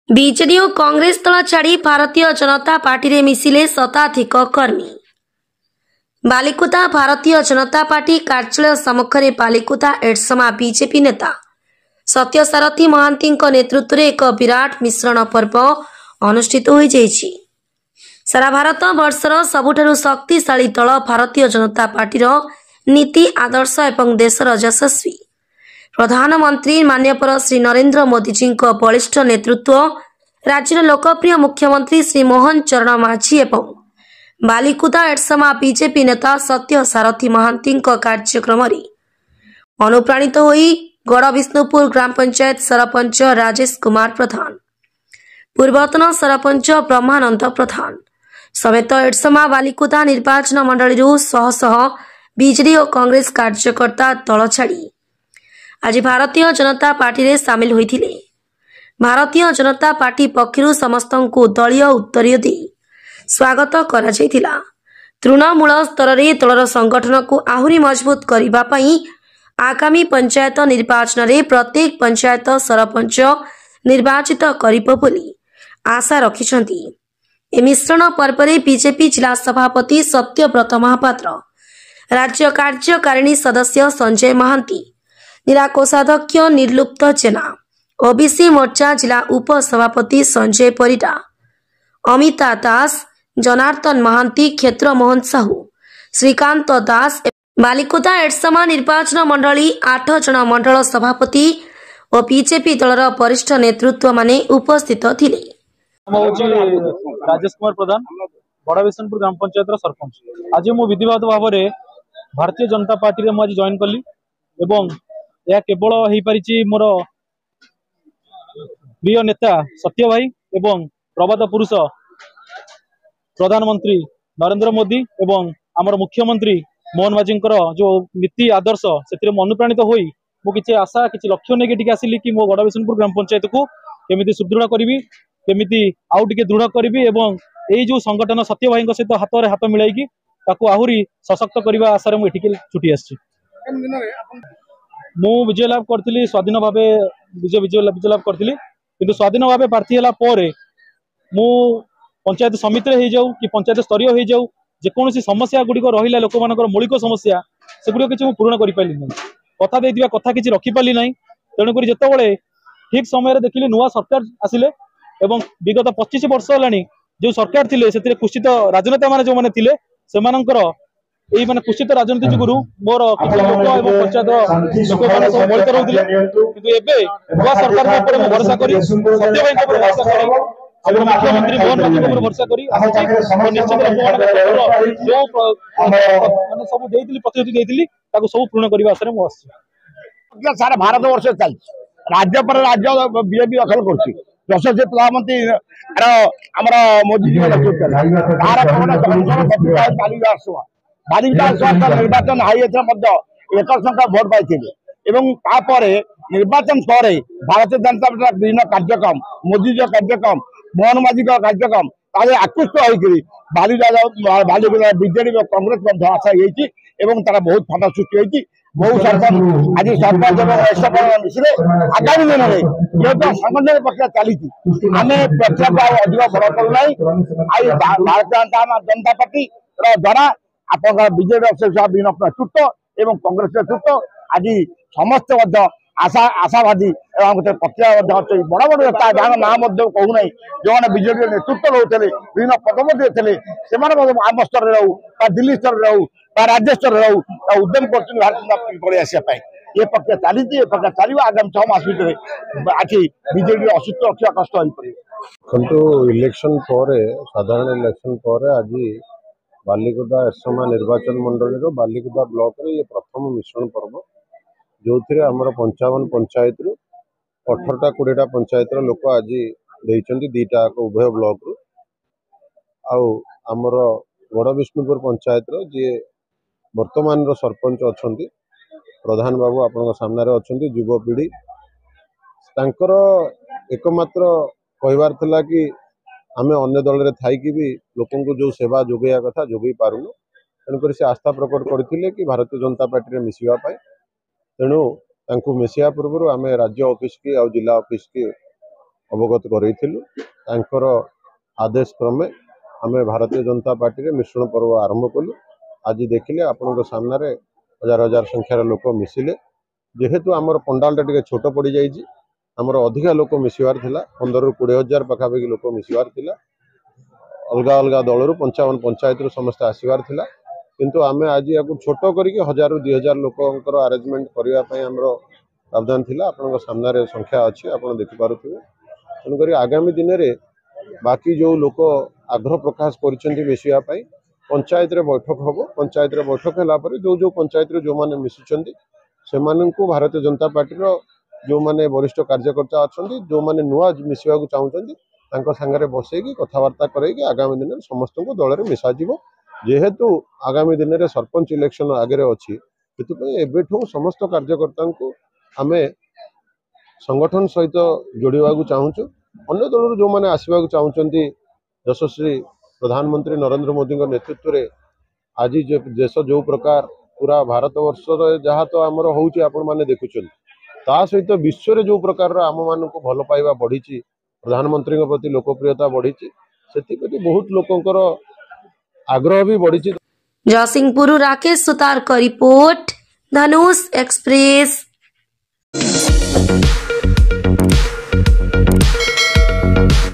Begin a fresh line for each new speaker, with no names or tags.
BJD और कांग्रेस दल छाड़ी भारतीय जनता पार्टी रे मिसिले शताधिक कर्मी। बालिकुदा भारतीय जनता पार्टी कार्यालय सम्मुखें बालिकुदा एडसमा बीजेपी नेता सत्यसारथी महांती नेतृत्व में एक विराट मिश्रण पर्व अनुष्ठित हो जाइछि। सारा भारत वर्षर सबुठारु शक्तिशाली दल भारतीय जनता पार्टी नीति आदर्श एवं देशर यशस्वी प्रधानमंत्री माननीय श्री नरेंद्र मोदी जी बलिष्ठ नेतृत्व, राज्यर लोकप्रिय मुख्यमंत्री श्री मोहन चरण माझी एवं बालिकुदा एडसमा बीजेपी नेता सत्य सारथी महांती कार्यक्रम अनुप्राणित होई गड़विष्णुपुर ग्राम पंचायत सरपंच राजेश कुमार प्रधान, पूर्वतन सरपंच ब्रह्मानंद प्रधान समेत एडसमा बालिकुदा निर्वाचन मंडली शह शह बीजेडी और कांग्रेस कार्यकर्ता दल छाड़ी आज भारतीय जनता पार्टी रे सामिल होइथिले। भारतीय जनता पार्टी पक्षरु समस्त को दलीय उत्तरीय दे स्वागत करा जायतिला। तृणमूल स्तर रे दलर संगठन को आहुरी मजबूत करबा पई आगामी पंचायत निर्वाचन रे प्रत्येक पंचायत सरपंच निर्वाचित करिब बोली आशा रखिछंती। ए मिश्रण पर्व रे बीजेपी जिला सभापति सत्यव्रत महापात्र, राज्य कार्यकारिणी सदस्य संजय महांती, जिला कोषाध्यक्ष निर्लुप्त जेना, ओबीसी मोर्चा जिला उपसभापति संजय परिडा, अमिता दास, जनार्दन महांती, क्षेत्र मोहन साहू, श्रीकांत दास, बालिकुदा एडसमा निर्वाचन मंडली 8 जन मंडल सभापति और बीजेपी दलर वरिष्ठ नेतृत्व माने उपस्थित थिले।
राजेश कुमार प्रधान, गड़विष्णुपुर ग्राम पंचायत सरपंच। आज मु विधिवत भाव में भारतीय जनता पार्टी रे आज जॉइन कली एवं यह केवल हो पारिछि मोर प्रिय नेता सत्य भाई एवं प्रवाद पुरुष प्रधानमंत्री नरेंद्र मोदी एवं आमर मुख्यमंत्री मोहन माझी जो नीति आदर्श से अनुप्राणित होई मु किछि आशा किछि लक्ष्य नहीं टिके आसिली कि मो गड़विष्णुपुर ग्राम पंचायत को केमिति सुदृढ़ करी, केमिति आउ टिके दृढ़ करी एवं यही जो संगठन सत्य भाई सहित हाथ में हाथ मिलाई ताकू आहुरी सशक्त करने आशा मुझे छुट्टी आसी। मु विजय लाभ करी स्वाधीन भाव विजय लाभ करी कि स्वाधीन भाव प्रार्थी है मु पंचायत समिति हो जाऊ कि पंचायत स्तरीय हो जाऊ जेकोसी समस्या गुड़िक रहा लोक मान मौलिक समस्या से गुड़ किसी पूरण कर पारि ना, कथा देथिबा कथा किसी रखिपारि ना। तेणुक जिते ठीक समय देखिली नुआ सरकार आसिले एवं विगत 25 वर्ष है जो सरकार थिले से कुशित राजनेता मान जो मैंने थिले सेमानंकर यही माने कुशित राजनीति जुगुरु मोर किछि लोक एवं पंचायत लोक माने सब मोहित रहउथिले किंतु एबे नुआ सरकार के ऊपर भरोसा करी सत्य भाई के ऊपर भरोसा करी एवं मुख्यमंत्री मोहन माझी के ऊपर भरोसा करी आछि निश्चित लोक जो माने सब देइथिली प्रतिश्रुति देइथिली ताको सब पूर्ण करबा आसरे मो आछि।
सारा भारत वर्ष चल राज्य पर राज्य बीजेपी दखल करछि यशस्वी प्रधानमंत्री मोदी जी निर्वाचन हाई एक संख्या भोट पाई निर्वाचन पर भारतीय जनता पार्टी विभिन्न कार्यक्रम मोदी जी कार्यक्रम मोहन माझी कार्यक्रम आकृष्ट होकर बालिकुदा बीजेडी कांग्रेस आशा तार बहुत फाटा सृष्टि होती बहु सरपंच आज सरपंच मिश्रे आगामी दिन में जो संगठन प्रक्रिया चली आम प्रक्रिया को अधिक बड़ करूना भारतीय जनता पार्टी द्वारा आप बीजेपी विभिन्न नेतृत्व एवं कांग्रेस नेतृत्व आज समस्त आशावादी प्रक्रिया बड़ बड़ नेता जहाँ ना कहूना जो मैंने बीजेपी नेतृत्व रोते विभिन्न पदवी थे से आम स्तर में रहू दिल्ली स्तर में रहू राज्य स्तर में रहू उद्यम कर भारतीय जनता पार्टी पलि आसपा ये प्रक्रिया चली प्रक्रिया चलो आगामी 6 मास भर आज बीजेपी अस्तित्व रखा कष्ट हो
किंतु इलेक्शन पर साधारण इलेक्शन पर आज बालिकुदा एडसमा निर्वाचन मंडल बालिकुदा ब्लॉक रे ये प्रथम मिश्रण पर्व जो थे आमर 55 पंचायत रु 18टा 20टा पंचायत लोक आज देइचंती दीटा उभय ब्लॉक रु आमर गड़विष्णुपुर पंचायत जी वर्तमान सरपंच अच्छा प्रधान बाबू आपण सामने अच्छा युवपीढ़ी तांकर एकमात्र कहबार थिला कि आमे अन्य दल रे थाइकी भी लोकों को जो सेवा जोगैया कथा जोगई पारुनु तेणुक से आस्था प्रकट करथिले कि भारतीय जनता पार्टी रे मिसिबा पाई तेणु तांकु मिसिया पूर्व आम राज्य ऑफिस की आ जिला ऑफिस की अवगत कर आदेश क्रमे आम भारतीय जनता पार्टी रे मिश्रण पर्व आरंभ कलु। आज देखिले आपण सामने हजार हजार संख्यार लोक मिसिले जेहेतु आमर पंडाल टे छोट पड़ जाइए आमर अधिका लोक मिसबार 15 ରୁ 20 हजार पाखापाखि लोक मिसबार अलग अलग दलू 55 पंचायत रू समस्त आसबार किंतु आम आज या छोट करके 1000 ରୁ 2000 लोकर आरेंजमेंट करने प्रावधान थिला। आपन सामने संख्या अच्छी आप देखिपे तेणुक आगामी दिन में बाकी जो लोक आग्रह प्रकाश कर मिसवाई पंचायत रे बैठक हम। पंचायत रे बैठक है जो जो पंचायत रे जो माने मिशुचंदी से भारतीय जनता पार्टी जो माने वरिष्ठ कार्यकर्ता अच्छा जो माने नुआ मिसवा चाहते सांगे बसैकी कथबार्ता करके आगामी दिन में समस्त को दल में मिसा जेहेतु आगामी दिन में सरपंच इलेक्शन आगे अच्छी से समस्त कार्यकर्ता को आम संगठन सहित जोड़ा चाहूँ। अन्य दल जो मैंने आसवाक चाहते यशस्वी प्रधानमंत्री नरेंद्र मोदी नेतृत्व में आज देश जो प्रकार पूरा भारत वर्ष जहाँ तो आमर होची आपण माने देखुछन ता सहित विश्व रे जो प्रकार आम मान को भल पाइबा बढ़ी प्रधानमंत्री प्रति लोकप्रियता बढ़ी से बहुत लोकंकर आग्रह भी बढ़ी।
जयसिंहपुर राकेश सुतार का रिपोर्ट, धनुष एक्सप्रेस।